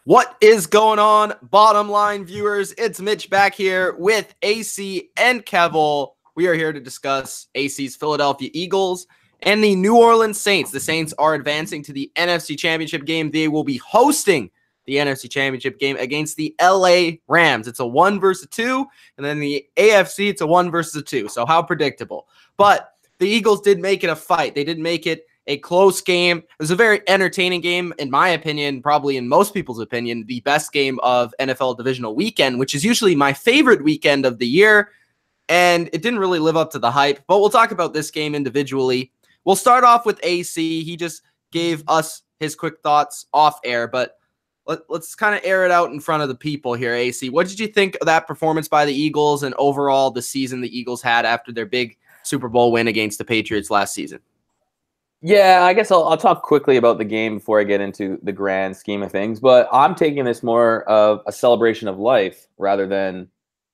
What is going on, bottom line viewers? It's Mitch back here with AC and Kevel. We are here to discuss AC's Philadelphia Eagles and the New Orleans Saints. The Saints are advancing to the NFC Championship game. They will be hosting the NFC Championship game against the LA Rams. It's a 1 versus 2, and then the AFC, it's a 1 versus 2. So how predictable. But the Eagles did make it a fight. They did make it a close game. It was a very entertaining game, in my opinion, probably in most people's opinion, the best game of NFL Divisional Weekend, which is usually my favorite weekend of the year, and it didn't really live up to the hype, but we'll talk about this game individually. We'll start off with AC. He just gave us his quick thoughts off air, but let's kind of air it out in front of the people here, AC. What did you think of that performance by the Eagles and overall the season the Eagles had after their big Super Bowl win against the Patriots last season? Yeah, I guess I'll talk quickly about the game before I get into the grand scheme of things, but I'm taking this more of a celebration of life rather than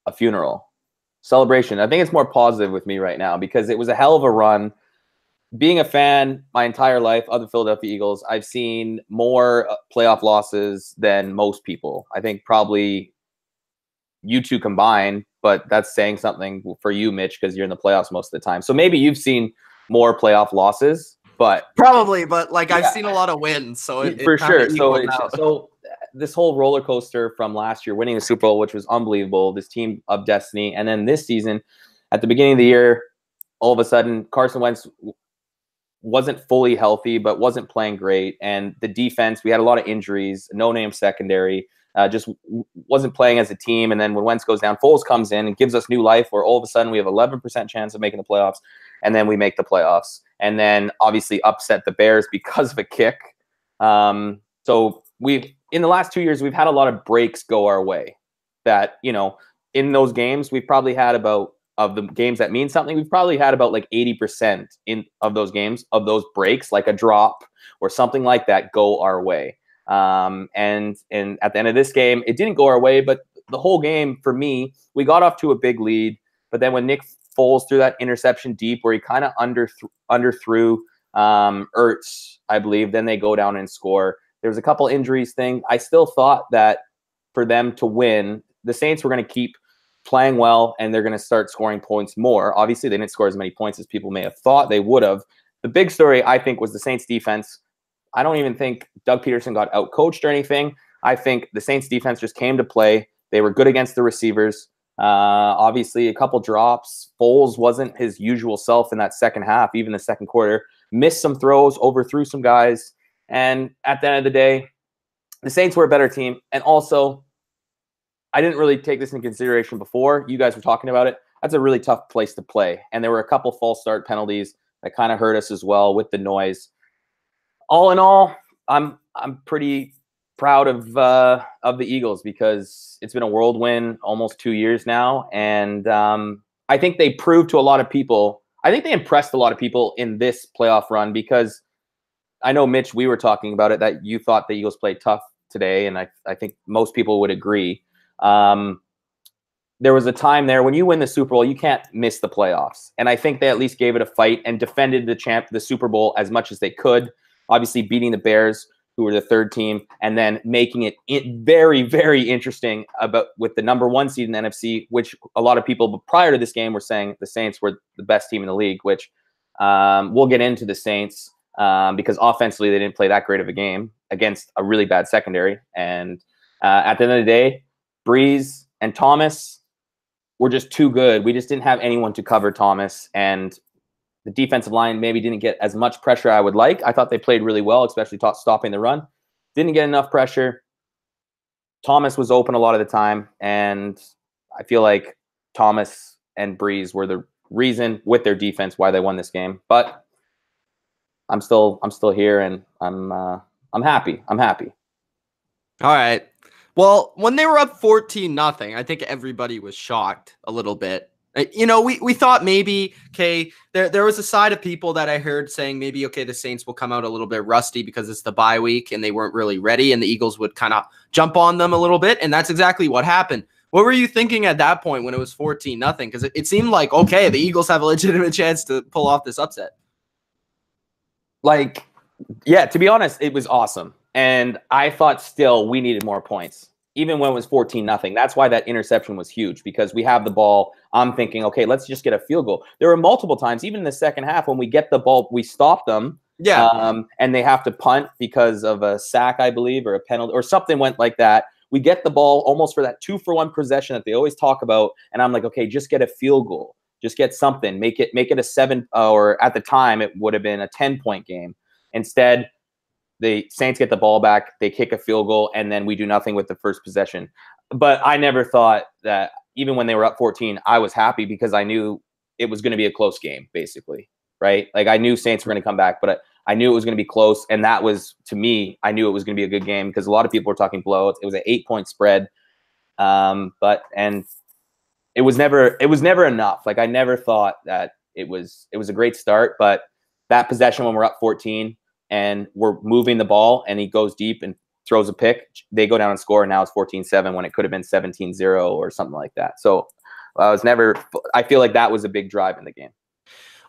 a funeral. Celebration. I think it's more positive with me right now because it was a hell of a run. Being a fan my entire life of the Philadelphia Eagles, I've seen more playoff losses than most people. I think probably you two combined, but that's saying something for you, Mitch, because you're in the playoffs most of the time. So maybe you've seen more playoff losses. But probably, but like I've seen a lot of wins, so for sure. So this whole roller coaster from last year, winning the Super Bowl, which was unbelievable, this team of destiny, and then this season, at the beginning of the year, all of a sudden, Carson Wentz wasn't fully healthy, but wasn't playing great, and the defense, we had a lot of injuries, no-name secondary, just wasn't playing as a team. And then when Wentz goes down, Foles comes in and gives us new life, where all of a sudden we have 11% chance of making the playoffs, and then we make the playoffs. And then obviously upset the Bears because of a kick. So in the last 2 years, we've had a lot of breaks go our way that, in those games, we've probably had of the games that mean something, we've probably had about like 80% of those games, of those breaks, like a drop or something like that, go our way. And at the end of this game, it didn't go our way, but the whole game for me, we got off to a big lead. But then when Nick Foles threw that interception deep where he kind of underthrew Ertz, I believe. Then they go down and score. There was a couple injuries thing. I still thought that for them to win, the Saints were going to keep playing well and they're going to start scoring points more. Obviously, they didn't score as many points as people may have thought they would have. The big story, I think, was the Saints defense. I don't even think Doug Peterson got outcoached or anything. I think the Saints defense just came to play. They were good against the receivers. Obviously a couple drops. Foles wasn't his usual self in that second half, even the second quarter. Missed some throws, overthrew some guys. And at the end of the day, the Saints were a better team. And also, I didn't really take this into consideration before. You guys were talking about it. That's a really tough place to play. And there were a couple false start penalties that kind of hurt us as well with the noise. All in all, I'm pretty proud of the Eagles because it's been a whirlwind almost 2 years now. And I think they proved to a lot of people, I think they impressed a lot of people in this playoff run because I know, Mitch, we were talking about it, that you thought the Eagles played tough today. And I think most people would agree. There was a time there when you win the Super Bowl, you can't miss the playoffs. And I think they at least gave it a fight and defended the Super Bowl as much as they could. Obviously beating the Bears, who were the third team, and then making it very, very interesting with the number 1 seed in the NFC, which a lot of people prior to this game were saying the Saints were the best team in the league, which we'll get into the Saints because offensively they didn't play that great of a game against a really bad secondary. And at the end of the day, Breeze and Thomas were just too good. We just didn't have anyone to cover Thomas, and the defensive line maybe didn't get as much pressure I would like. I thought they played really well, especially stopping the run. Didn't get enough pressure. Thomas was open a lot of the time, and I feel like Thomas and Breeze were the reason with their defense why they won this game. But I'm still here, and I'm happy. I'm happy. All right. Well, when they were up 14-0, I think everybody was shocked a little bit. We thought maybe, okay, there was a side of people that I heard saying maybe, okay, the Saints will come out a little bit rusty because it's the bye week and they weren't really ready and the Eagles would kind of jump on them a little bit. And that's exactly what happened. What were you thinking at that point when it was 14-0? Because it seemed like, okay, the Eagles have a legitimate chance to pull off this upset. Yeah, to be honest, it was awesome. And I thought still we needed more points, even when it was 14-0. That's why that interception was huge, because we have the ball. I'm thinking, okay, let's just get a field goal. There were multiple times, even in the second half, when we get the ball, we stop them. Yeah. And they have to punt because of a sack, I believe, or a penalty or something went like that. We get the ball almost for that 2-for-1 possession that they always talk about. And I'm like, okay, just get a field goal. Just get something. Make it a 7, or at the time it would have been a 10-point game. Instead, the Saints get the ball back, they kick a field goal, and then we do nothing with the first possession. But I never thought that, even when they were up 14, I was happy because I knew it was going to be a close game, basically, right? Like, I knew Saints were going to come back, but I knew it was going to be close, and that was, to me, I knew it was going to be a good game because a lot of people were talking blowouts. It was an 8-point spread, and it was never enough. Like, I never thought that it was a great start, but that possession when we're up 14 and we're moving the ball and he goes deep and throws a pick, they go down and score, and now it's 14-7 when it could have been 17-0 or something like that. So I feel like that was a big drive in the game.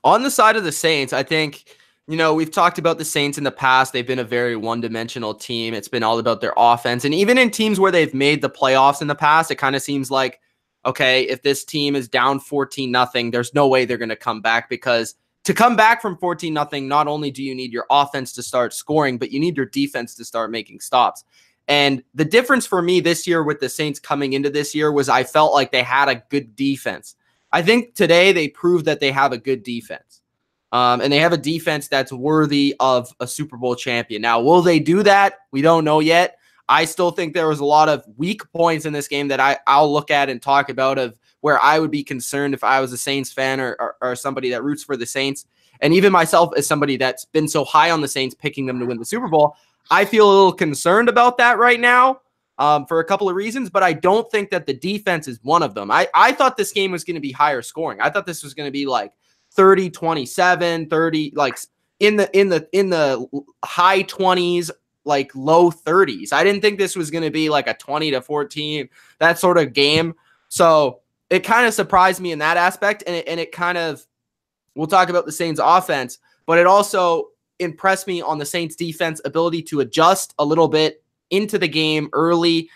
On the side of the Saints, I think, we've talked about the Saints in the past. They've been a very one-dimensional team. It's been all about their offense. And even in teams where they've made the playoffs in the past, it kind of seems like, okay, if this team is down 14-0, there's no way they're going to come back, because to come back from 14-0, not only do you need your offense to start scoring, but you need your defense to start making stops. And the difference for me this year with the Saints coming into this year was I felt like they had a good defense. I think today they proved that they have a good defense. And they have a defense that's worthy of a Super Bowl champion. Now, will they do that? We don't know yet. I still think there was a lot of weak points in this game that I'll look at and talk about, of where I would be concerned if I was a Saints fan or somebody that roots for the Saints. And even myself, as somebody that's been so high on the Saints, picking them to win the Super Bowl, I feel a little concerned about that right now for a couple of reasons, but I don't think that the defense is one of them. I thought this game was going to be higher scoring. I thought this was going to be like 30-27, 30, like in the high 20s, like low 30s. I didn't think this was going to be like a 20-14, that sort of game. So it kind of surprised me in that aspect. And it kind of, we'll talk about the Saints offense, but it also impressed me on the Saints defense ability to adjust a little bit into the game early,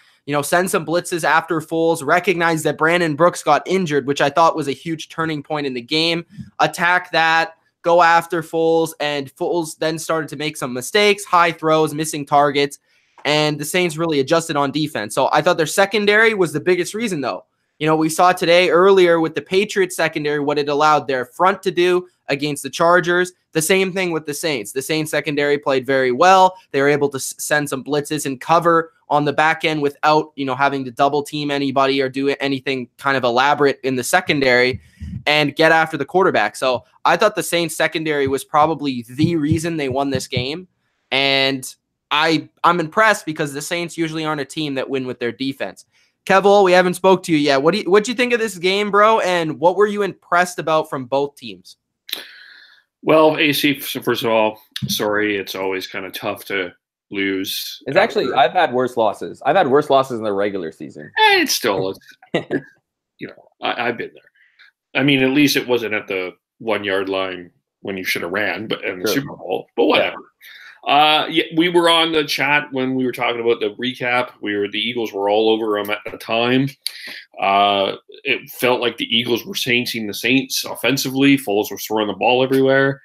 send some blitzes after Foles, recognize that Brandon Brooks got injured, which I thought was a huge turning point in the game, attack that, go after Foles, and Foles then started to make some mistakes, high throws, missing targets, and the Saints really adjusted on defense. So I thought their secondary was the biggest reason, though. We saw today earlier with the Patriots secondary what it allowed their front to do against the Chargers. The same thing with the Saints. The Saints secondary played very well. They were able to send some blitzes and cover on the back end without, having to double team anybody or do anything kind of elaborate in the secondary and get after the quarterback. So I thought the Saints secondary was probably the reason they won this game. And I'm impressed because the Saints usually aren't a team that win with their defense. Kevil, we haven't spoke to you yet. What'd you think of this game, bro? And what were you impressed about from both teams? Well, AC, first of all, sorry, it's always kind of tough to lose. It's actually, I've had worse losses. I've had worse losses in the regular season. It's still, I've been there. I mean, at least it wasn't at the 1 yard line when you should have ran, but in the Super Bowl. But whatever. Yeah, we were on the chat when we were talking about the recap. The Eagles were all over them at the time. It felt like the Eagles were sainting the Saints offensively. Foles was throwing the ball everywhere.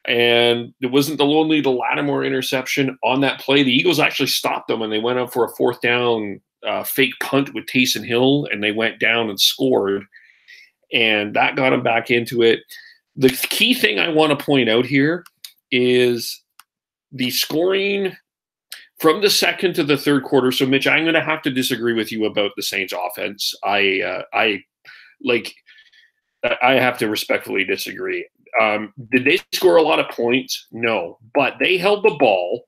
And it wasn't only the Lattimore interception on that play. The Eagles actually stopped them, and they went up for a 4th down fake punt with Taysom Hill, and they went down and scored. And that got them back into it. The key thing I want to point out here is the scoring from the second to the third quarter. So, Mitch, I'm going to have to disagree with you about the Saints offense. I have to respectfully disagree. Did they score a lot of points? No, but they held the ball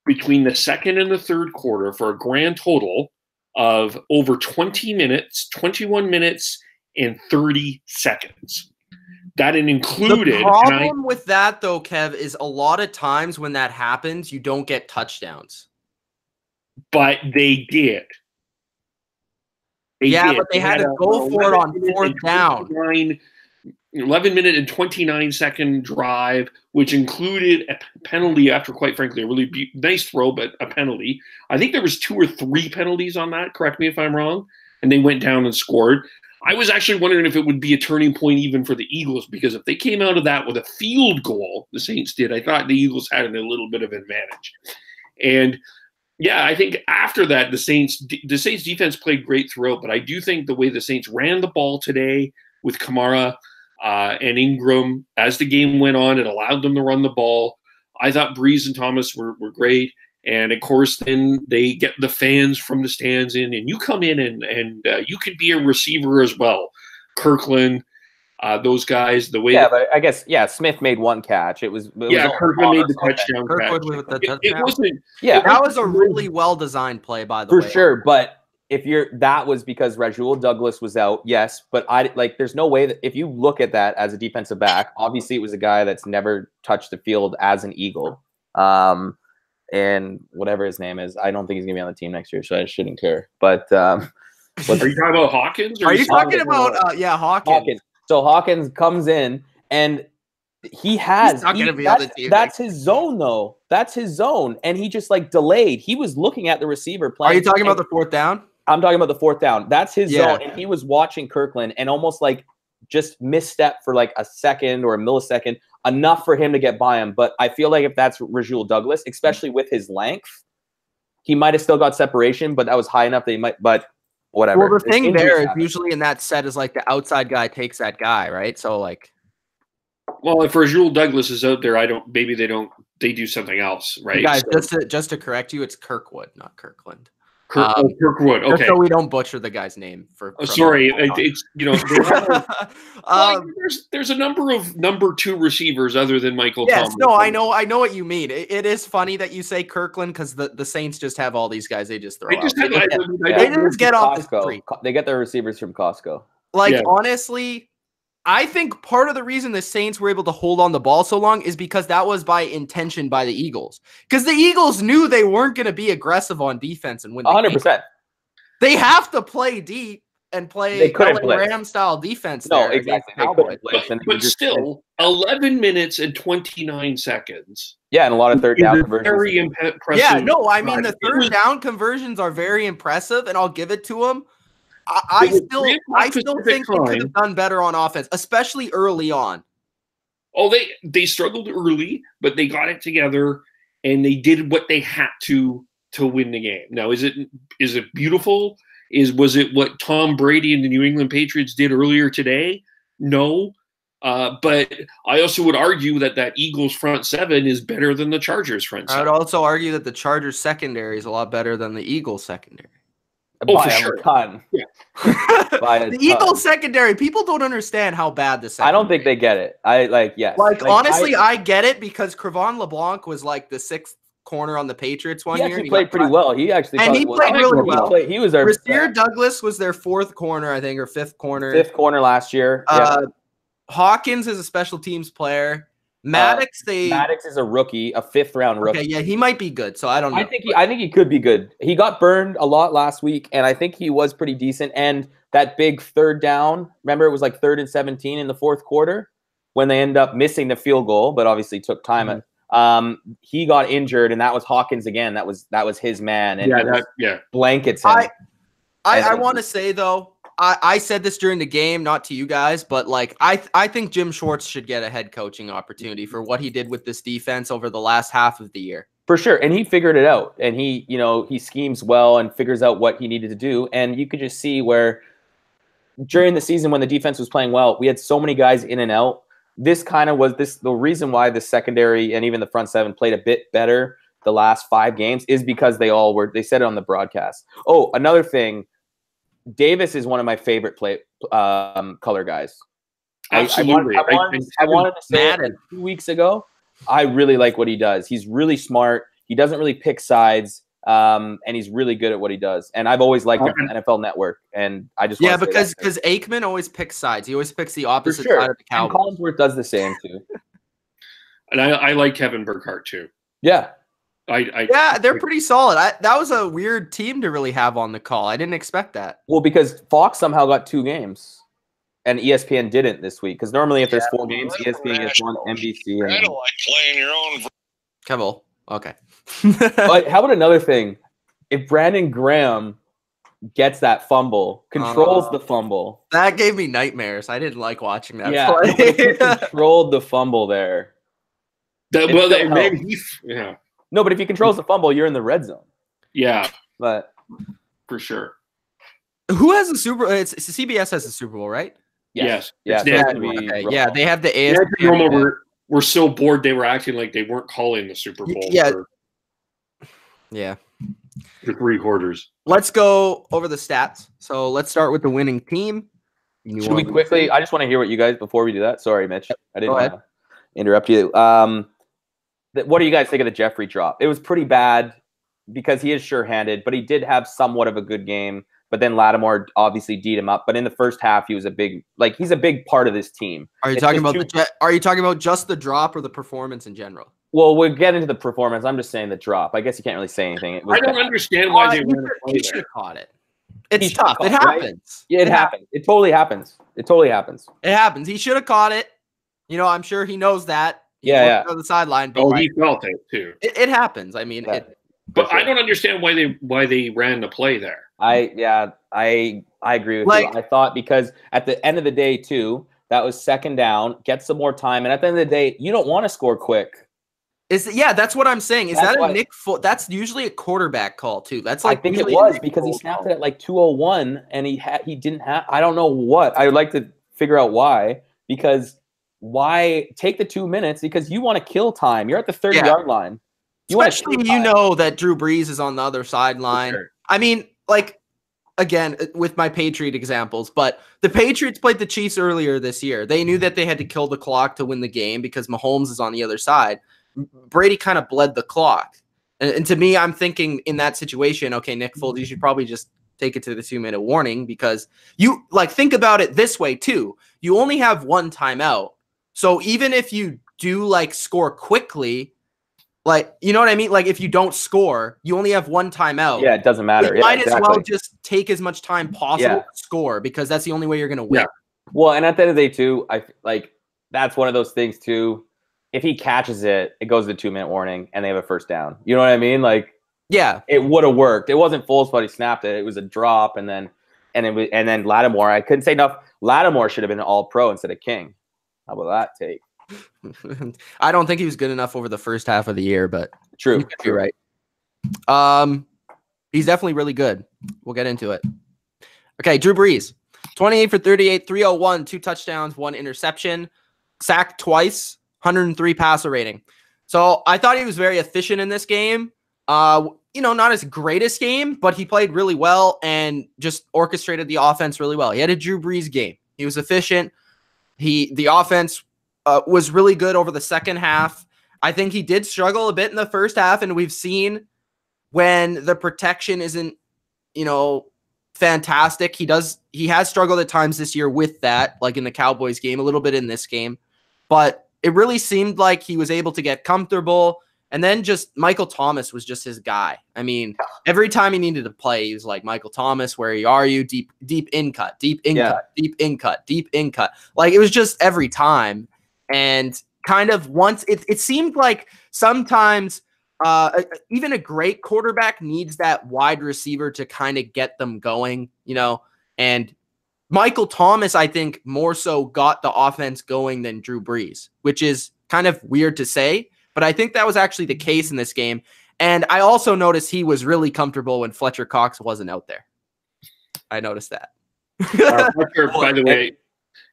between the second and the third quarter for a grand total of over 20 minutes, 21 minutes, and 30 seconds. That it included. The problem with that, though, Kev, is a lot of times when that happens, you don't get touchdowns. But they did. But they had to go for it on 4th down. 11-minute and 29-second drive, which included a penalty after, quite frankly, a really nice throw, but a penalty. I think there was 2 or 3 penalties on that. Correct me if I'm wrong. And they went down and scored. I was actually wondering if it would be a turning point even for the Eagles, because if they came out of that with a field goal, the Saints did, I thought the Eagles had a little bit of advantage. And yeah, I think after that, the Saints defense played great throughout, but I do think the way the Saints ran the ball today with Kamara and Ingram, as the game went on, it allowed them to run the ball. I thought Breeze and Thomas were great. And, of course, then they get the fans from the stands in, and you come in and you could be a receiver as well. Kirkland, those guys, the way. Yeah, but I guess, Smith made 1 catch. Kirkland made the touchdown catch. With the touchdown. It wasn't. Yeah, that was a really well-designed play, by the way. For sure, but that was because Rasul Douglas was out, yes, but there's no way that if you look at that as a defensive back, obviously it was a guy that's never touched the field as an Eagle. And whatever his name is, I don't think he's gonna be on the team next year, so I shouldn't care. But are you talking about Hawkins? Are you talking about Hawkins? So Hawkins comes in and he's not gonna be on the team. That's his zone, though. That's his zone, and he just delayed. He was looking at the receiver playing. Are you talking about the 4th down? I'm talking about the 4th down. That's his zone, and he was watching Kirkland and almost just misstep for a second or a millisecond, enough for him to get by him. But I feel like if that's Rasul Douglas, especially with his length, he might have still got separation, but that was high enough that he might, but whatever. Well, the thing there is usually in that set is the outside guy takes that guy, right? So well, if Rasul Douglas is out there, they do something else, right? Guys, just to correct you, it's Kirkwood, not Kirkland. Kirkwood. Okay, just so we don't butcher the guy's name. Sorry, it's there's a number of number 2 receivers other than Michael. Yes, Thomas. no, I know what you mean. It is funny that you say Kirkland because the Saints just have all these guys they just throw. They just get off the street. They get their receivers from Costco. Honestly, I think part of the reason the Saints were able to hold on the ball so long is because that was by intention by the Eagles. Because the Eagles knew they weren't going to be aggressive on defense and win the 100%. game. They have to play deep and play Ram-style defense. No, exactly. But still, 11 minutes and 29 seconds. Yeah, and a lot of third down conversions. Very impressive. Yeah, no, I mean, the third down conversions are very impressive, and I'll give it to them. I still think they could have done better on offense, especially early on. Oh, they struggled early, but they got it together and they did what they had to win the game. Now, is it beautiful? Was it what Tom Brady and the New England Patriots did earlier today? No. But I also would argue that Eagles front 7 is better than the Chargers front 7. I would also argue that the Chargers secondary is a lot better than the Eagles secondary. For sure. Yeah. The Eagles secondary, people don't understand how bad the secondary. I don't think they get it. Honestly, I get it because Crevan LeBlanc was the 6th corner on the Patriots one year. He played pretty well. He played really well. He was their Rasir Douglas was their 4th corner, I think, or 5th corner. 5th corner last year. Hawkins is a special teams player. Maddox is a rookie, a 5th-round rookie. Okay, yeah, he might be good. So I don't know. I think he could be good. He got burned a lot last week, and I think he was pretty decent. And that big 3rd down, remember it was 3rd and 17 in the 4th quarter when they ended up missing the field goal, but obviously took time. He got injured, and that was Hawkins again. That was his man, and blankets him. I want to say though. I said this during the game, not to you guys, but I think Jim Schwartz should get a head coaching opportunity for what he did with this defense over the last half of the year. For sure. And he figured it out, and he schemes well and figures out what he needed to do. And you could just see where during the season when the defense was playing well, we had so many guys in and out. This kind of was the reason why the secondary and even the front 7 played a bit better the last 5 games is because they said it on the broadcast. Oh, another thing. Davis is one of my favorite color guys. Absolutely. I wanted to say it 2 weeks ago. I really like what he does. He's really smart. He doesn't really pick sides, and he's really good at what he does. And I've always liked him on NFL Network. And I just because Aikman always picks sides. He always picks the opposite side of the Cowboys. And Collinsworth does the same too. And I like Kevin Burkhardt too. Yeah. They're pretty solid. That was a weird team to really have on the call. I didn't expect that. Well, because Fox somehow got 2 games. and ESPN didn't this week because normally if there's 4 games, ESPN gets one, NBC. I don't like playing your own. Kevel. Okay. But how about another thing? If Brandon Graham gets that fumble, controls the fumble. That gave me nightmares. I didn't like watching that play. He controlled the fumble there. Maybe yeah. No, but if he controls the fumble, you're in the red zone. Yeah. But for sure. Who has the Super Bowl? It's CBS has the Super Bowl, right? Yes. Yeah. Okay. Yeah, they have the AFC. We're so bored they were acting like they weren't calling the Super Bowl for 3 quarters. Let's go over the stats. So let's start with the winning team. Should we quickly? I just want to hear what you guys before we do that. Sorry, Mitch. I didn't want to interrupt you. What do you guys think of the Jeffrey drop? It was pretty bad because he is sure-handed, but he did have somewhat of a good game. But then Lattimore obviously D'd him up. But in the first half, he's a big part of this team. Are you talking about just the drop or the performance in general? Well, we'll get into the performance. I'm just saying the drop. I guess you can't really say anything. I don't understand why they were. He should have caught it. It's tough. It happens. Right? Yeah, it happens. It totally happens. It happens. He should have caught it. I'm sure he knows that. Yeah. On the sideline. But he felt it too. It happens. I mean, but I don't understand why they ran the play there. I agree with you. I thought because at the end of the day too, that was second down, get some more time, and at the end of the day, you don't want to score quick. That's what I'm saying. That's usually a quarterback call too. That's I think it was because he snapped it at like 2:01 and he didn't have. I don't know what. I would like to figure out why. Because why take the 2 minutes? Because you want to kill time. You're at the 30-yard line. Especially that Drew Brees is on the other sideline. Sure. I mean, again, with my Patriot examples, but the Patriots played the Chiefs earlier this year. They knew that they had to kill the clock to win the game because Mahomes is on the other side. Brady kind of bled the clock. And to me, I'm thinking in that situation, okay, Nick Foles, you should probably just take it to the 2-minute warning because you think about it this way too. You only have one timeout. So even if you do score quickly, you know what I mean? If you don't score, you only have one timeout. Yeah, it doesn't matter. You might as well just take as much time possible to score because that's the only way you're going to win. Yeah. Well, and at the end of the day too, that's one of those things too. If he catches it, it goes to the 2-minute warning and they have a first down. You know what I mean? It would have worked. It wasn't Foles, but he snapped it. It was a drop, and then Lattimore. I couldn't say enough. Lattimore should have been an All-Pro instead of King. How about that take? I don't think he was good enough over the first half of the year, but true. You're right. He's definitely really good. We'll get into it. Okay, Drew Brees, 28 for 38, 301, 2 touchdowns, 1 interception, sacked twice. 103 passer rating. So I thought he was very efficient in this game. Not his greatest game, but he played really well and just orchestrated the offense really well. He had a Drew Brees game. He was efficient. The offense was really good over the second half. I think he did struggle a bit in the first half, and we've seen when the protection isn't, fantastic. He has struggled at times this year with that, like in the Cowboys game, a little bit in this game, but it really seemed like he was able to get comfortable. And then just Michael Thomas was just his guy. I mean, every time he needed to play, he was like, Michael Thomas, where are you? Deep in cut, deep in cut, deep in cut, deep in cut. It was just every time. And kind of once it seemed like sometimes even a great quarterback needs that wide receiver to kind of get them going, and Michael Thomas, I think, more so got the offense going than Drew Brees, which is kind of weird to say, but I think that was actually the case in this game. And I also noticed he was really comfortable when Fletcher Cox wasn't out there. I noticed that. Fletcher, by the way,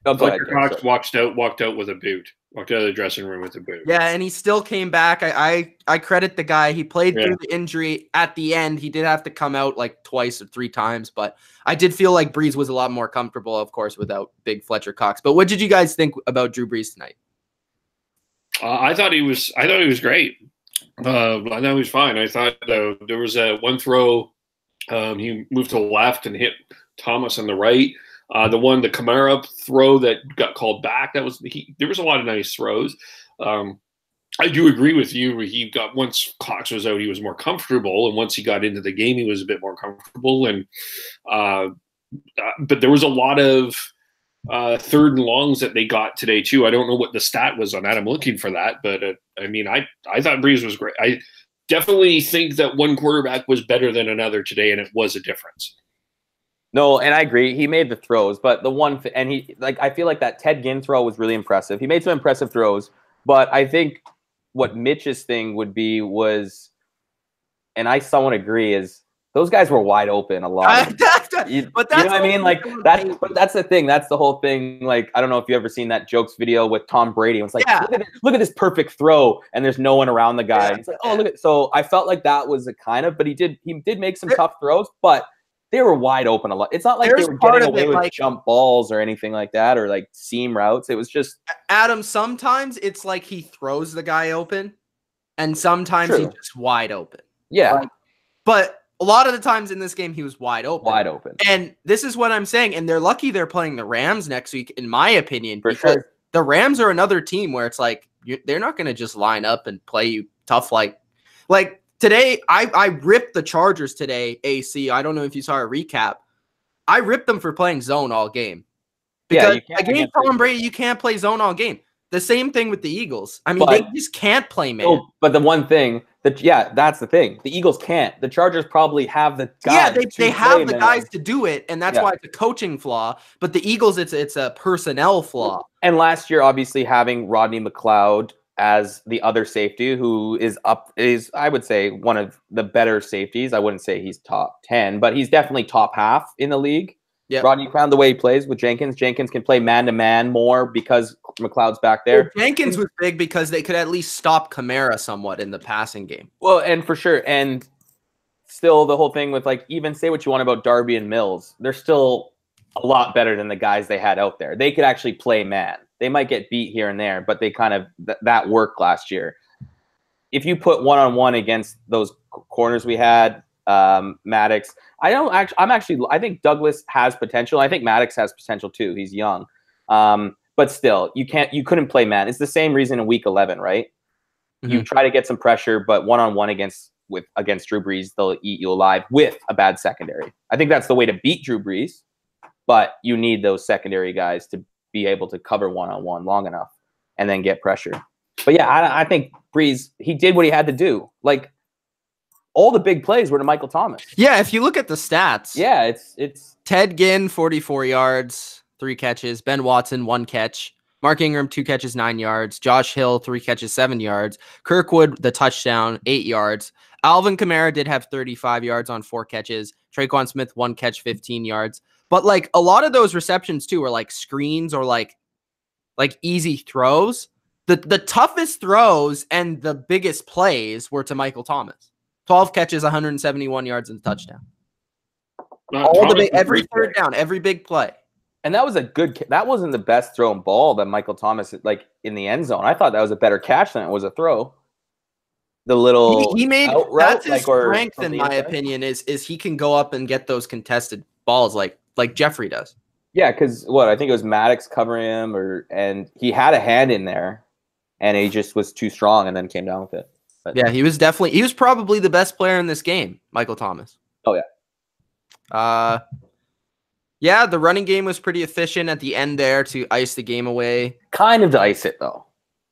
Fletcher Cox walked out with a boot. Walked out of the dressing room with a boot. Yeah, and he still came back. I credit the guy. He played through the injury at the end. He did have to come out twice or 3 times, but I did feel like Brees was a lot more comfortable, of course, without big Fletcher Cox. But what did you guys think about Drew Brees tonight? I thought he was great. I thought he was fine. I thought there was one throw. He moved to the left and hit Thomas on the right. The Kamara throw that got called back, there was a lot of nice throws. I do agree with you. Once Cox was out, he was more comfortable, and once he got into the game, he was a bit more comfortable. And but there was a lot of third and longs that they got today too. I don't know what the stat was on that. I'm looking for that, but I mean, I thought Breeze was great. I definitely think that one quarterback was better than another today, and it was a difference. No, and I agree. He made the throws, but I feel like that Ted Ginn throw was really impressive. He made some impressive throws, but I think what Mitch's thing would be was, and I somewhat agree, is those guys were wide open a lot. You know what I mean? Like that's the thing. That's the whole thing. Like, I don't know if you ever seen that jokes video with Tom Brady. It was like, look at this perfect throw, and there's no one around the guy. It's like, oh, look at. So I felt like that was a kind of, but he did make some tough throws, but they were wide open a lot. It's not like they were getting away with jump balls or anything like that, or like seam routes. It was just Adam. Sometimes it's like he throws the guy open, and sometimes he's just wide open. Yeah, but a lot of the times in this game, he was wide open. Wide open. And this is what I'm saying. And they're lucky they're playing the Rams next week, in my opinion. For sure. The Rams are another team where it's like, they're not going to just line up and play you tough. Like today, I ripped the Chargers today, AC. I don't know if you saw a recap. I ripped them for playing zone all game. Because against Tom Brady, you can't play zone all game. The same thing with the Eagles. I mean, they just can't play man. Oh, but the one thing that's the thing. The Eagles can't. The Chargers probably have the guys. Yeah, they have the guys to do it, and that's why it's a coaching flaw. But the Eagles, it's a personnel flaw. And last year, obviously, having Rodney McLeod as the other safety, who is I would say one of the better safeties. I wouldn't say he's top 10, but he's definitely top half in the league. Yep. Rodney McLeod, the way he plays with Jenkins can play man-to-man more because McLeod's back there. Well, Jenkins was big because they could at least stop Kamara somewhat in the passing game. Well, and for sure. And still the whole thing with, like, even say what you want about Darby and Mills, they're still a lot better than the guys they had out there. They could actually play man. They might get beat here and there, but they kind of that worked last year. If you put one-on-one against those corners we had, Maddox, I think Douglas has potential. I think Maddox has potential too. He's young. But still, you couldn't play man. It's the same reason in week 11, right? Mm-hmm. You try to get some pressure, but one-on-one against Drew Brees, they'll eat you alive with a bad secondary. I think that's the way to beat Drew Brees, but you need those secondary guys to be able to cover one-on-one long enough and then get pressure. But yeah, I think Brees, he did what he had to do. Like, all the big plays were to Michael Thomas. Yeah, if you look at the stats. Yeah, it's Ted Ginn, 44 yards, 3 catches. Ben Watson, 1 catch. Mark Ingram, 2 catches, 9 yards. Josh Hill, 3 catches, 7 yards. Kirkwood, the touchdown, 8 yards. Alvin Kamara did have 35 yards on 4 catches. Traquan Smith, 1 catch, 15 yards. But, like, a lot of those receptions, too, were, like, screens or, like easy throws. The toughest throws and the biggest plays were to Michael Thomas. 12 catches, 171 yards, and a touchdown. Every third down, every big play. And that was that wasn't the best thrown ball that Michael Thomas, like, in the end zone. I thought that was a better catch than it was a throw. The little he made that's his strength, in my opinion, is he can go up and get those contested balls like Jeffrey does. Yeah, because I think it was Maddox covering him, and he had a hand in there, and he just was too strong and then came down with it. But yeah, he was probably the best player in this game, Michael Thomas. Oh, yeah. Yeah, the running game was pretty efficient at the end there to ice the game away. Kind of to ice it, though,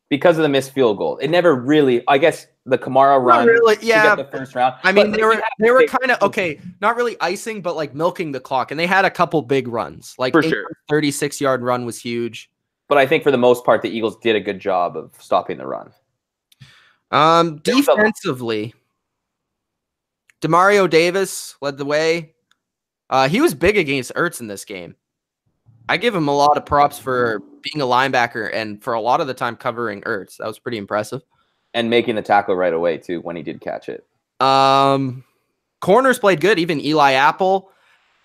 because of the missed field goal. It never really, I guess, the Kamara run. Not really, yeah. To get the first round. I mean, they were kind of, okay, not really icing, but like milking the clock. And they had a couple big runs. Like, for sure. 36-yard run was huge. But I think for the most part, the Eagles did a good job of stopping the run. Defensively, Demario Davis led the way. He was big against Ertz in this game. I give him a lot of props for being a linebacker and for a lot of the time covering Ertz. That was pretty impressive. And making the tackle right away, too, when he did catch it. Corners played good, even Eli Apple.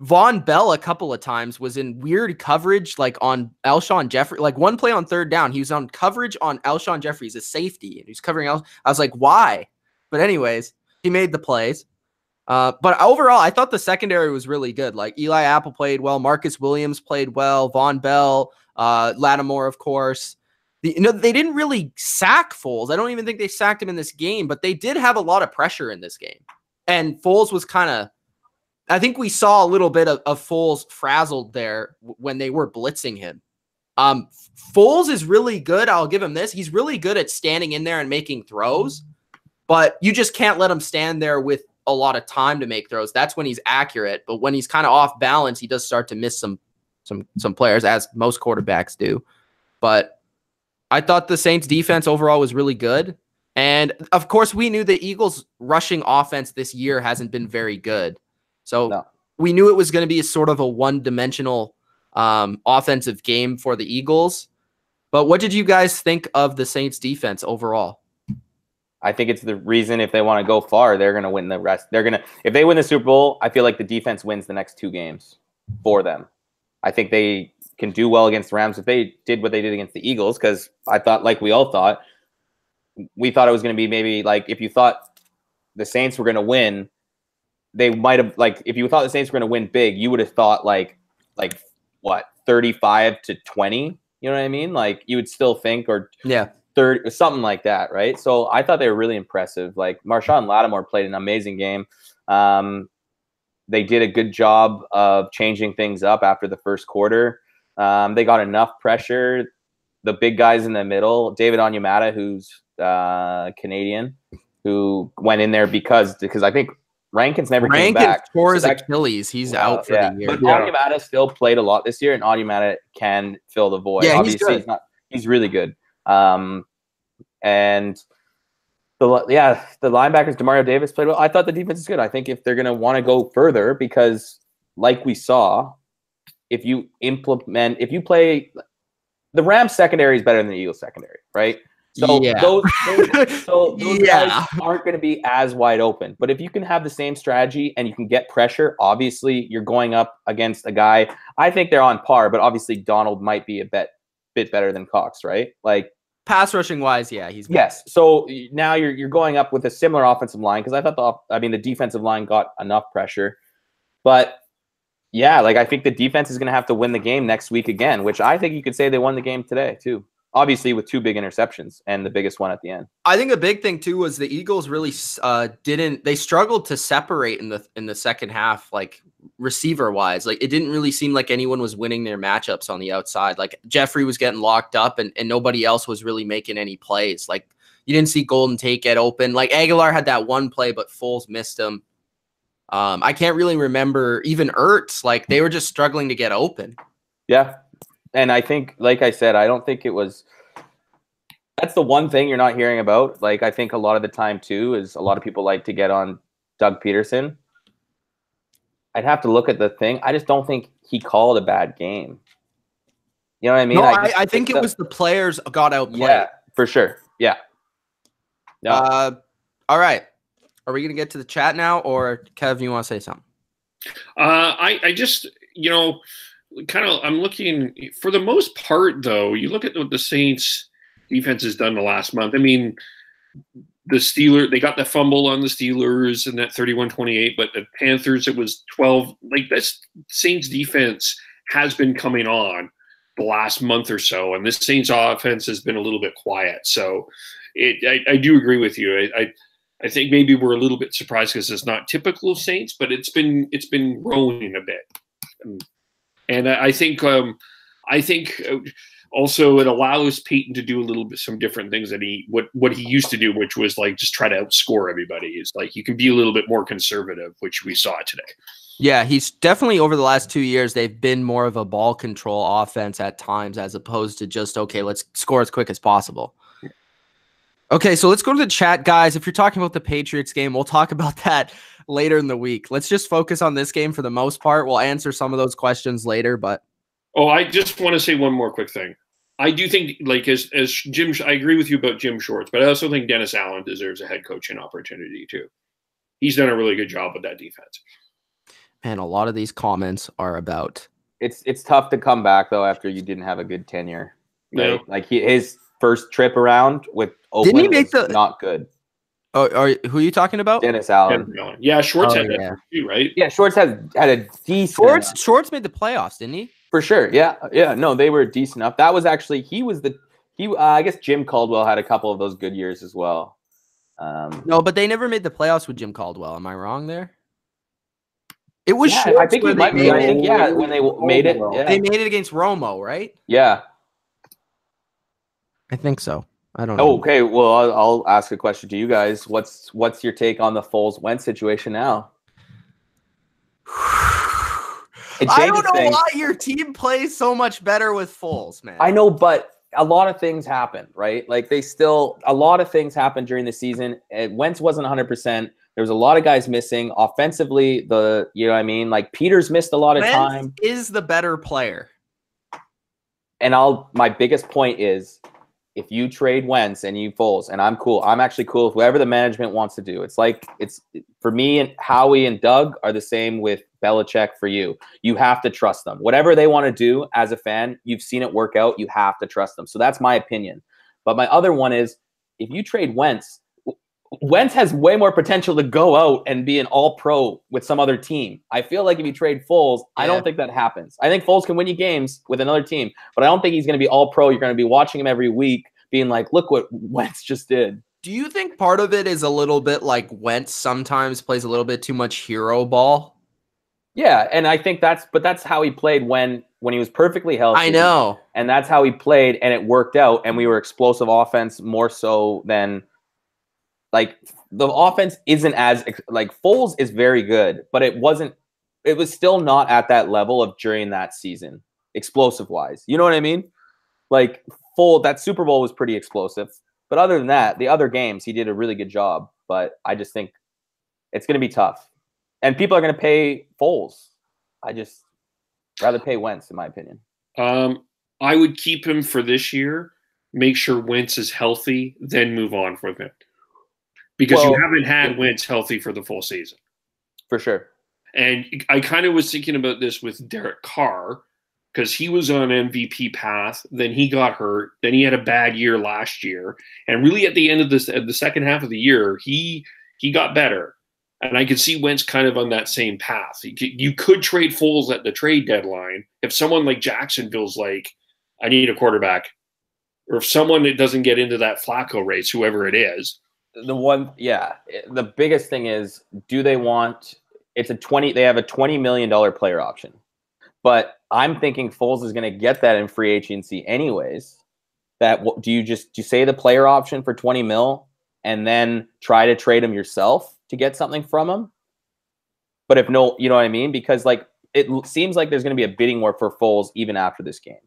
Von Bell a couple of times was in weird coverage, like on Alshon Jeffrey. Like, one play on third down, he was on coverage on Alshon Jeffries, a safety, and he's covering I was like, why? But anyways, he made the plays. But overall, I thought the secondary was really good. Like, Eli Apple played well, Marcus Williams played well, Von Bell, Lattimore, of course. They didn't really sack Foles. I don't even think they sacked him in this game, but they did have a lot of pressure in this game. And Foles was kind of I think we saw a little bit of Foles frazzled there when they were blitzing him. Foles is really good. I'll give him this. He's really good at standing in there and making throws, but you just can't let him stand there with a lot of time to make throws. That's when he's accurate. But when he's kind of off balance, he does start to miss some players, as most quarterbacks do. But I thought the Saints defense overall was really good. And of course, we knew the Eagles rushing offense this year hasn't been very good. So we knew it was going to be a sort of a one-dimensional offensive game for the Eagles. But what did you guys think of the Saints defense overall? I think it's the reason if they want to go far, they're going to win the rest. If they win the Super Bowl, I feel like the defense wins the next 2 games for them. I think they can do well against the Rams if they did what they did against the Eagles, because I thought, like we all thought, we thought it was going to be maybe like if you thought the Saints were going to win, they might have, like, if you thought the Saints were going to win big, you would have thought like what, 35-20? You know what I mean? Like, you would still think, or 30, something like that, right? So I thought they were really impressive. Like, Marshawn Lattimore played an amazing game. They did a good job of changing things up after the first quarter. They got enough pressure. The big guys in the middle, David Onyemata, who's Canadian, who went in there because I think Rankin's never came back. Tore his Achilles. He's out for the year. But Onyemata still played a lot this year, and Onyemata can fill the void. Yeah, obviously he's really good. And the linebackers, Demario Davis played well. I thought the defense is good. I think if they're going to want to go further, because like we saw, if you play the Rams secondary is better than the Eagles secondary, right? So those guys aren't going to be as wide open. But if you can have the same strategy and you can get pressure, obviously you're going up against a guy. I think they're on par, but obviously Donald might be a bit better than Cox, right? Like, pass rushing wise, he's better. Yes. So now you're going up with a similar offensive line, because I thought the defensive line got enough pressure, but yeah, like, I think the defense is going to have to win the game next week again, which I think you could say they won the game today too. Obviously with 2 big interceptions and the biggest one at the end. I think a big thing too was the Eagles really they struggled to separate in the second half, like, receiver wise. Like, it didn't really seem like anyone was winning their matchups on the outside. Like, Jeffrey was getting locked up and nobody else was really making any plays. Like, you didn't see Golden Tate get open. Like, Aguilar had that one play, but Foles missed him. I can't really remember even Ertz. Like, they were just struggling to get open. Yeah. And I think, like I said, I don't think it was – that's the one thing you're not hearing about. Like, I think a lot of the time, too, is a lot of people like to get on Doug Peterson. I'd have to look at the thing. I just don't think he called a bad game. You know what I mean? No, I think it was the players got outplayed. Yeah, for sure. Yeah. All right. Are we going to get to the chat now, or Kev, you want to say something? I just, I'm looking for the most part, though. You look at what the Saints defense has done the last month. I mean, the Steelers, they got the fumble on the Steelers and that 31-28, but the Panthers, it was 12. Like, this Saints defense has been coming on the last month or so, and this Saints offense has been a little bit quiet. So I do agree with you. I think maybe we're a little bit surprised because it's not typical of Saints, but it's been growing a bit. And I think also it allows Peyton to do a little bit some different things that what he used to do, which was like just try to outscore everybody. Is like you can be a little bit more conservative, which we saw today. Yeah, he's definitely, over the last 2 years, they've been more of a ball control offense at times, as opposed to just, okay, let's score as quick as possible. Okay, so let's go to the chat, guys. If you're talking about the Patriots game, we'll talk about that later in the week. Let's just focus on this game for the most part. We'll answer some of those questions later, but I just want to say one more quick thing. I do think, like, as Jim, I agree with you about Jim Shorts, but I also think Dennis Allen deserves a head coaching opportunity too. He's done a really good job with that defense. Man, a lot of these comments are about. It's tough to come back though after you didn't have a good tenure. Right? No. Like his first trip around with Oakland, didn't he make not good. Oh, who are you talking about? Dennis Allen. Yeah, Schwartz had that too, right? Yeah, Schwartz had a decent. Schwartz made the playoffs, didn't he? For sure. Yeah. No, they were decent enough. That was actually I guess Jim Caldwell had a couple of those good years as well. No, but they never made the playoffs with Jim Caldwell. Am I wrong there? It was Yeah, shorts I think where it they might be. made I it. think, yeah, when they made it. Romo. Yeah. They made it against Romo, right? Yeah. I think so. I don't know. Okay, well, I'll ask a question to you guys. What's your take on the Foles Wentz situation now? It I changes don't know things. why your team plays so much better with Foles, man. I know, but a lot of things happen, right? Like a lot of things happened during the season. Wentz wasn't 100%. There was a lot of guys missing offensively. You know what I mean? Like Peters missed a lot of Wentz time. is the better player. And my biggest point is, if you trade Wentz and you Foles, and I'm cool. I'm actually cool with whatever the management wants to do. It's like for me, and Howie and Doug are the same with Belichick for you. You have to trust them. Whatever they want to do as a fan, you've seen it work out. You have to trust them. So that's my opinion. But my other one is, if you trade Wentz has way more potential to go out and be an all-pro with some other team. I feel like if you trade Foles, I don't think that happens. I think Foles can win you games with another team, but I don't think he's going to be all-pro. You're going to be watching him every week being like, look what Wentz just did. Do you think part of it is a little bit like Wentz sometimes plays a little bit too much hero ball? Yeah, and I think that's how he played when he was perfectly healthy. I know. And that's how he played, and it worked out, and we were explosive offense more so than – like the offense isn't as like Foles is very good, but it was still not at that level of during that season, explosive wise. You know what I mean? Like that Super Bowl was pretty explosive, but other than that, the other games he did a really good job. But I just think it's going to be tough, and people are going to pay Foles. I just rather pay Wentz, in my opinion. I would keep him for this year. Make sure Wentz is healthy, then move on from it. Because you haven't had Wentz healthy for the full season. For sure. And I kind of was thinking about this with Derek Carr, because he was on MVP path, then he got hurt, then he had a bad year last year. And really at the end of the second half of the year, he got better. And I could see Wentz kind of on that same path. You could trade Foles at the trade deadline if someone like Jacksonville's like, I need a quarterback. Or if someone that doesn't get into that Flacco race, whoever it is. The biggest thing is, do they want they have a $20 million player option, but I'm thinking Foles is going to get that in free agency anyways. Do you say the player option for 20 mil and then try to trade him yourself to get something from him? But if no, you know what I mean? Because like, it seems like there's going to be a bidding war for Foles even after this game.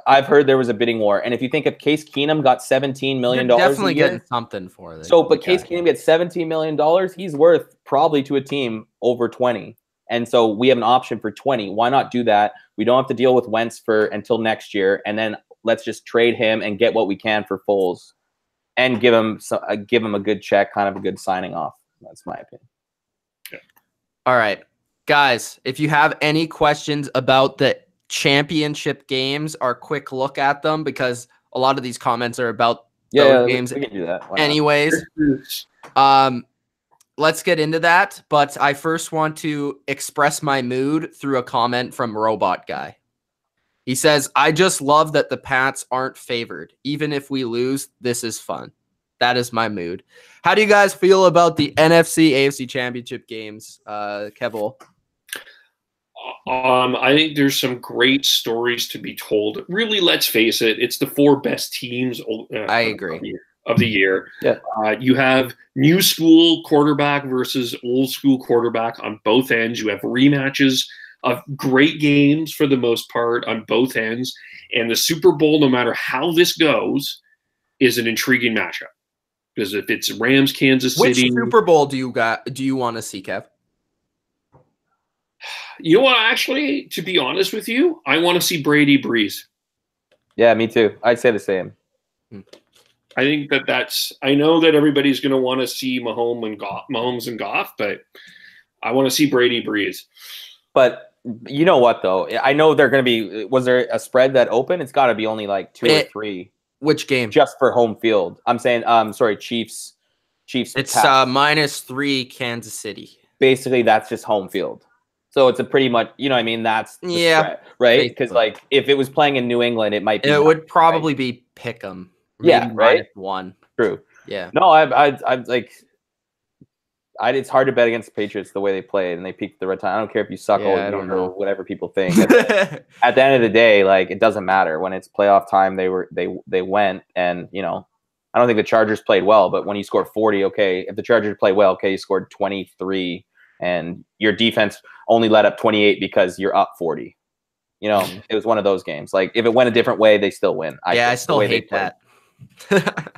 I've heard there was a bidding war, and if you think if Case Keenum got $17 million, definitely getting something for it. But Case Keenum gets $17 million. He's worth probably to a team over 20, and so we have an option for 20. Why not do that? We don't have to deal with Wentz until next year, and then let's just trade him and get what we can for Foles, and give him a good check, kind of a good signing off. That's my opinion. Yeah. All right, guys, if you have any questions about the championship games, our quick look at them, because a lot of these comments are about those games. We can do that. Anyways, let's get into that. But I first want to express my mood through a comment from Robot Guy. He says, I just love that the Pats aren't favored. Even if we lose, this is fun. That is my mood. How do you guys feel about the NFC, AFC Championship games, Kevil? I think there's some great stories to be told. Really, let's face it, it's the four best teams I agree. of the year. Yeah. You have new school quarterback versus old school quarterback on both ends. You have rematches of great games for the most part on both ends. And the Super Bowl, no matter how this goes, is an intriguing matchup. Because if it's Rams, Kansas City. Which Super Bowl do you want to see, Kev? You know what? Actually, to be honest with you, I want to see Brady Breeze. Yeah, me too. I'd say the same. I think that's. I know that everybody's going to want to see Mahomes and Goff, but I want to see Brady Breeze. But you know what, though? I know they're going to be. Was there a spread that opened? It's got to be only like 2 or 3. Which game? Just for home field. I'm saying. Sorry, Chiefs. It's -3 Kansas City. Basically, that's just home field. So it's a pretty much, you know what I mean? That's the spread, right? Because like if it was playing in New England, it might be. It would probably be Pick'em. Yeah, right. -1. True. Yeah. No, I like. It's hard to bet against the Patriots the way they play and they peak at the right time. I don't care if you suck all year or whatever people think. At the end of the day, like, it doesn't matter. When it's playoff time, they went, and I don't think the Chargers played well, but when you score 40, okay, if the Chargers play well, okay, you scored 23 and your defense only let up 28 because you're up 40. It was one of those games. Like, if it went a different way, they still win. I still hate that.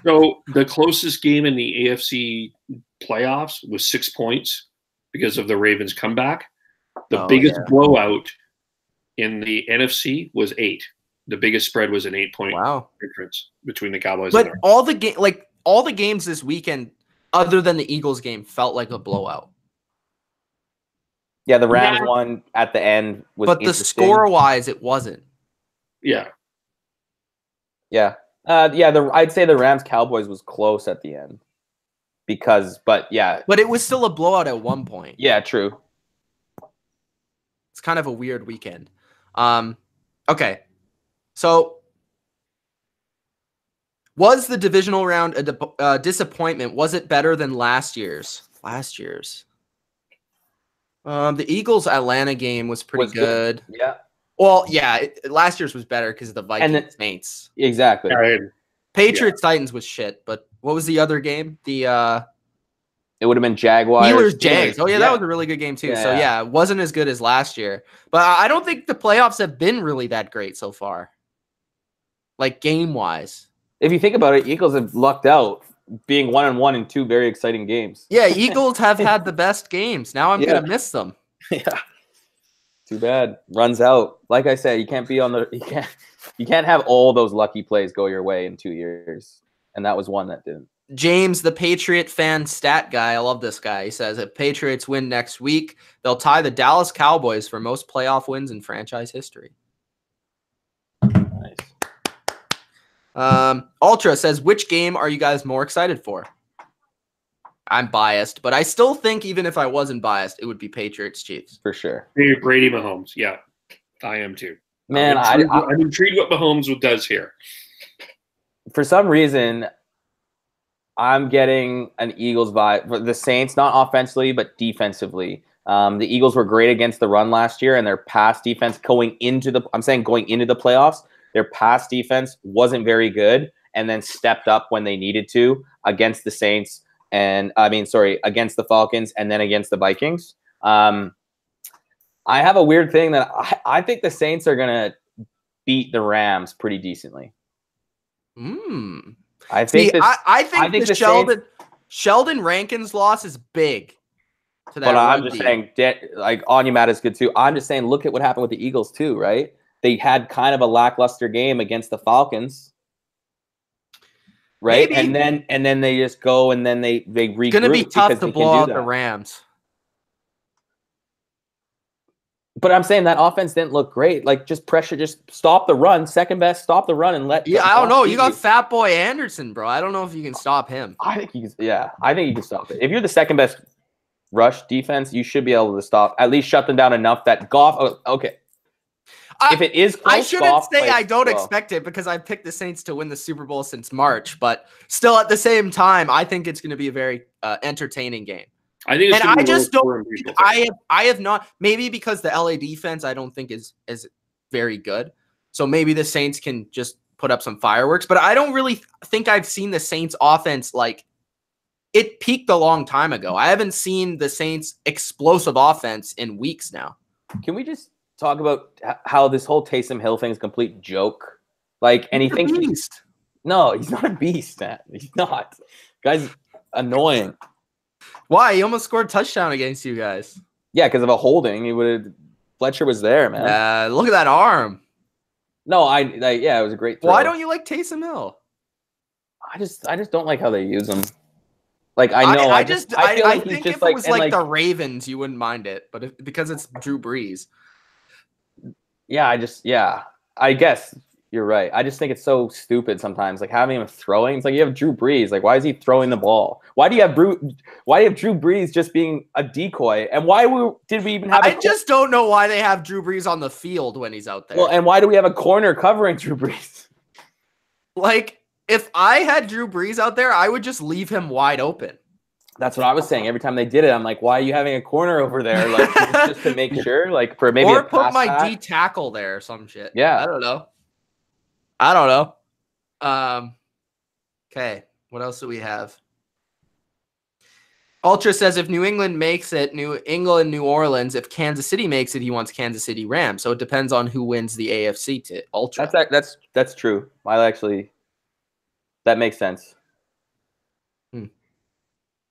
So the closest game in the AFC playoffs was 6 points because of the Ravens comeback. The biggest blowout in the NFC was 8. The biggest spread was an 8-point difference between the Cowboys. But all the games this weekend, other than the Eagles game, felt like a blowout. Yeah, the Rams won at the end. But the score-wise, it wasn't. Yeah. Yeah. I'd say the Rams-Cowboys was close at the end. But it was still a blowout at one point. Yeah, true. It's kind of a weird weekend. Okay. So, was the divisional round a disappointment? Was it better than last year's? The Eagles-Atlanta game was pretty good. Yeah. Well, yeah, last year's was better because of the Vikings Saints. Exactly. Patriots-Titans was shit, but what was the other game? It would have been Jaguars. Steelers-Jags. Oh, yeah, that was a really good game, too. So, it wasn't as good as last year. But I don't think the playoffs have been really that great so far. Like, game-wise. If you think about it, Eagles have lucked out being 1-1 in 2 very exciting games. Yeah, Eagles have had the best games. Now I'm going to miss them. Yeah. Too bad. Runs out. Like I said, you can't have all those lucky plays go your way in 2 years. And that was one that didn't. James, the Patriot fan stat guy, I love this guy. He says, if Patriots win next week, they'll tie the Dallas Cowboys for most playoff wins in franchise history. Nice. Ultra says, which game are you guys more excited for? I'm biased, but I still think even if I wasn't biased, it would be Patriots-Chiefs. For sure. Brady Mahomes. Yeah, I am too. Man, I'm intrigued what Mahomes does here. For some reason, I'm getting an Eagles vibe. The Saints, not offensively, but defensively. The Eagles were great against the run last year, and their pass defense going into the playoffs, their pass defense wasn't very good, and then stepped up when they needed to against the Saints, against the Falcons, and then against the Vikings. I have a weird thing that I think the Saints are going to beat the Rams pretty decently. I think the Sheldon Rankins loss is big. But I'm just saying, like, Onyemata is good too. I'm just saying, look at what happened with the Eagles too, right? They had kind of a lackluster game against the Falcons, right? Maybe. And then they just go and then they regroup. It's gonna be tough to blow out the Rams. But I'm saying that offense didn't look great. Like, just pressure, just stop the run. Second best, stop the run and let. Yeah, I don't know. You got Fat Boy Anderson, bro. I don't know if you can stop him. I think you can stop it. If you're the second best rush defense, you should be able to stop, at least shut them down enough that Goff. Okay. If it is close, I shouldn't say I don't expect it because I picked the Saints to win the Super Bowl since March, but still at the same time, I think it's going to be a very entertaining game. I think, and I just don't. I have not. Maybe because the LA defense I don't think is very good, so maybe the Saints can just put up some fireworks. But I don't really think I've seen the Saints offense like it peaked a long time ago. I haven't seen the Saints explosive offense in weeks now. Can we just talk about how this whole Taysom Hill thing is a complete joke? Like, and he thinks beast. No, he's not a beast, man. He's not. Guy's annoying. Why? He almost scored a touchdown against you guys. Yeah, because of a holding. Fletcher was there, man. Look at that arm. No, it was a great throw. Why don't you like Taysom Hill? I just don't like how they use him. Like, I know. I think if it was like the Ravens, you wouldn't mind it, but because it's Drew Brees. Yeah, I guess you're right. I just think it's so stupid sometimes. Like, having him throwing, it's like you have Drew Brees. Like, why is he throwing the ball? Why do you have Drew Brees just being a decoy? And did we even have? I just don't know why they have Drew Brees on the field when he's out there. Well, and why do we have a corner covering Drew Brees? Like, if I had Drew Brees out there, I would just leave him wide open. That's what I was saying. Every time they did it, I'm like, why are you having a corner over there? Like, just to make sure, like, for maybe or a put my pass D tackle there or some shit. Yeah. I don't know. Okay. What else do we have? Ultra says if New England makes it, New Orleans. If Kansas City makes it, he wants Kansas City Rams. So it depends on who wins the AFC to Ultra. That's true. That makes sense.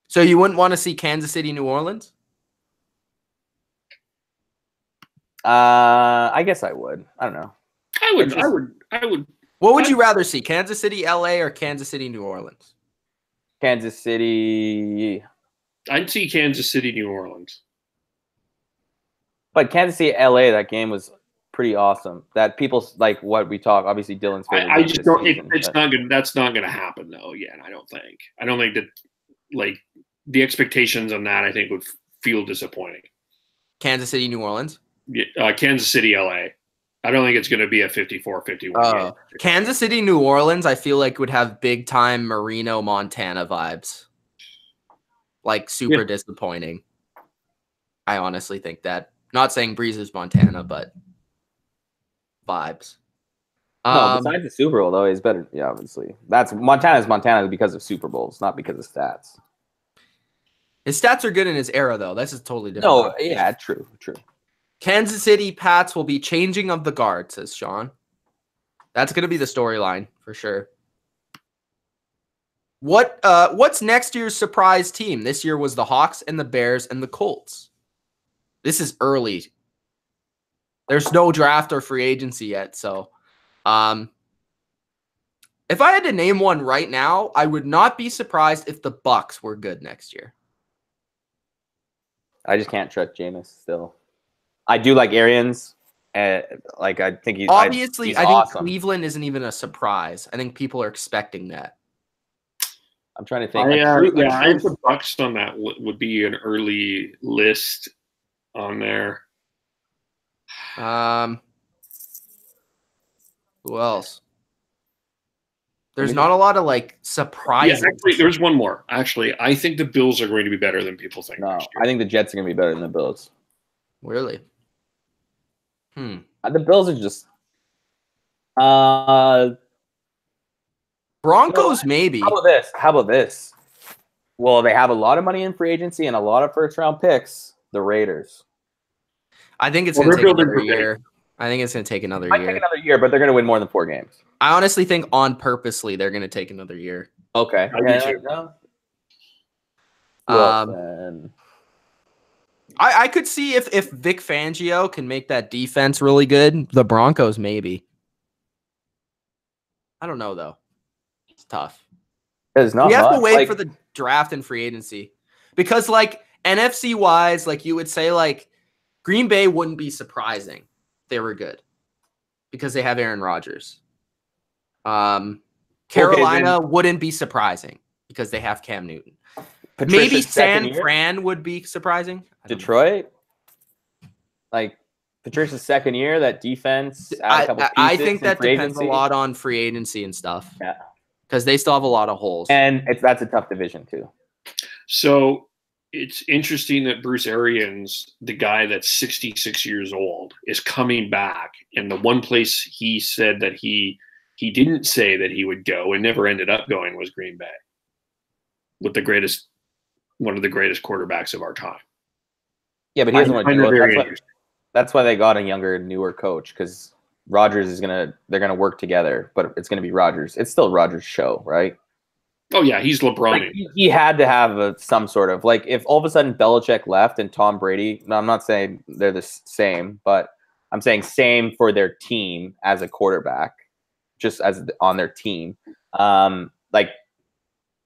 So you wouldn't want to see Kansas City, New Orleans? I guess I would. I don't know. I would. What would you rather see? Kansas City, LA, or Kansas City, New Orleans? Kansas City. I'd see Kansas City, New Orleans. But Kansas City, LA, that game was pretty awesome. That people like what we talk. Obviously, Dylan's favorite. I just don't. It's not good. That's not going to happen though. Yet, I don't think. I don't think that like the expectations on that. I think would feel disappointing. Kansas City, New Orleans. Kansas City, LA. I don't think it's going to be a 54-51 game. Kansas City, New Orleans, I feel like would have big time Marino, Montana vibes. Like super disappointing. I honestly think that. Not saying Breeze is Montana, but vibes. No, besides the Super Bowl, though, he's better. Yeah, obviously. That's Montana's Montana because of Super Bowls, not because of stats. His stats are good in his era, though. This is totally different. No, yeah, true. Kansas City Pats will be changing of the guard, says Sean. That's going to be the storyline for sure. What's next year's surprise team? This year was the Hawks and the Bears and the Colts. This is early. There's no draft or free agency yet, so if I had to name one right now, I would not be surprised if the Bucks were good next year. I just can't trust Jameis still. I do like Arians. I think he's obviously. he's I think awesome. Cleveland isn't even a surprise. I think people are expecting that. I'm trying to think. I have the Bucks on that. Would be an early list on there. Who else? There's not a lot of like surprises. Yeah, actually, there's one more. Actually, I think the Bills are going to be better than people think. No, I think the Jets are going to be better than the Bills. Really? The Bills are just. Broncos, maybe. How about this? Well, they have a lot of money in free agency and a lot of first-round picks. The Raiders. I think it's going to take another year. I think it's going to take another year. Take another year, but they're going to win more than 4 games. I honestly think on purposely they're going to take another year. Okay. I could see if Vic Fangio can make that defense really good, the Broncos maybe. I don't know though. It's tough. It's not. We have to wait for the draft and free agency because, like NFC wise, like you would say, like Green Bay wouldn't be surprising. They were good because they have Aaron Rodgers. Carolina wouldn't be surprising because they have Cam Newton. Maybe San Fran would be surprising. Detroit, like Patricia's second year, that defense. I think that depends a lot on free agency and stuff. Yeah, because they still have a lot of holes, and that's a tough division too. So it's interesting that Bruce Arians, the guy that's 66 years old, is coming back, and the one place he said that he didn't say that he would go and never ended up going was Green Bay, with one of the greatest quarterbacks of our time. Yeah, but he doesn't want to do it. That's why they got a younger, newer coach, because Rodgers they're gonna work together, but it's gonna be Rodgers. It's still Rodgers' show, right? Oh yeah, he's LeBron. Like, he had to have some sort of, like, if all of a sudden Belichick left and Tom Brady. No, I'm not saying they're the same, but I'm saying same for their team as a quarterback, just as on their team. Like,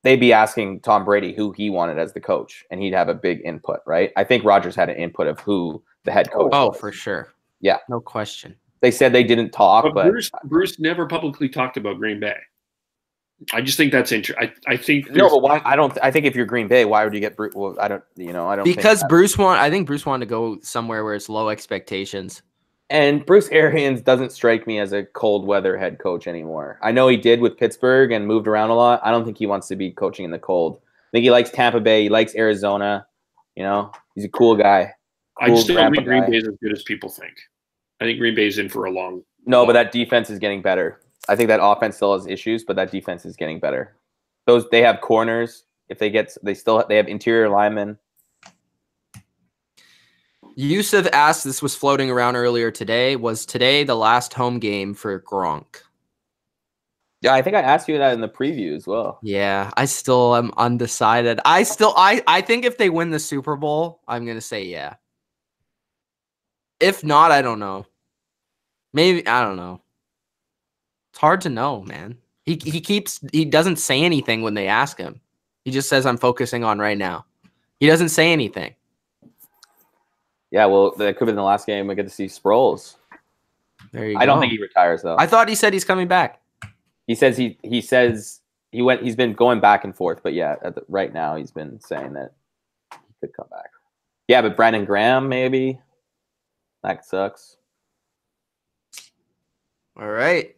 they'd be asking Tom Brady who he wanted as the coach, and he'd have a big input, right? I think Rodgers had an input of who the head coach was. For sure. Yeah. No question. They said they didn't talk, but Bruce never publicly talked about Green Bay. I just think that's interesting. I think no, but why? I think if you're Green Bay, why would you get Bruce? Well, I don't because I think Bruce wanted to go somewhere where it's low expectations. And Bruce Arians doesn't strike me as a cold weather head coach anymore. I know he did with Pittsburgh and moved around a lot. I don't think he wants to be coaching in the cold. think he likes Tampa Bay. He likes Arizona. You know, he's a cool guy. I just don't think Green Bay is as good as people think. I think Green Bay's in for a long. No, but that defense is getting better. I think that offense still has issues, but that defense is getting better. They have corners. If they have interior linemen. Yusuf asked, this was floating around earlier today, was today the last home game for Gronk? Yeah, I think I asked you that in the preview as well. Yeah, I still am undecided. I think if they win the Super Bowl, I'm going to say yeah. If not, I don't know. Maybe, I don't know. It's hard to know, man. He doesn't say anything when they ask him. He just says, I'm focusing on right now. He doesn't say anything. Yeah, well, that could have been the last game we get to see Sproles. There you go. I don't think he retires though. I thought he said he's coming back. He says he's been going back and forth, but yeah, right now he's been saying that he could come back. Yeah, but Brandon Graham maybe. That sucks. All right.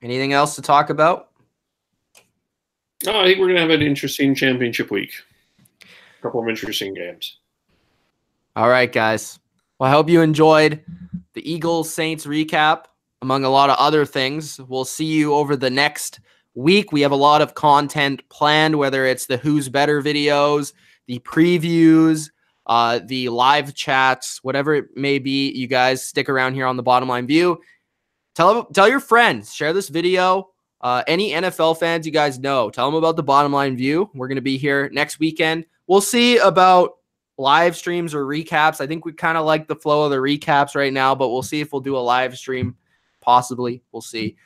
Anything else to talk about? No, I think we're going to have an interesting championship week. A couple of interesting games. All right, guys. Well, I hope you enjoyed the Eagles-Saints recap, among a lot of other things. We'll see you over the next week. We have a lot of content planned, whether it's the Who's Better videos, the previews, the live chats, whatever it may be. You guys stick around here on the Bottom Line View. Tell your friends. Share this video. Any NFL fans you guys know, tell them about the Bottom Line View. We're going to be here next weekend. We'll see about live streams or recaps. I think we kind of like the flow of the recaps right now, but we'll see if we'll do a live stream. Possibly. We'll see.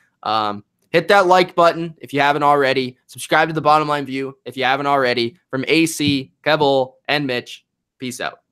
Hit that like button if you haven't already. Subscribe to the Bottom Line View if you haven't already. From AC, Kevel, and Mitch, peace out.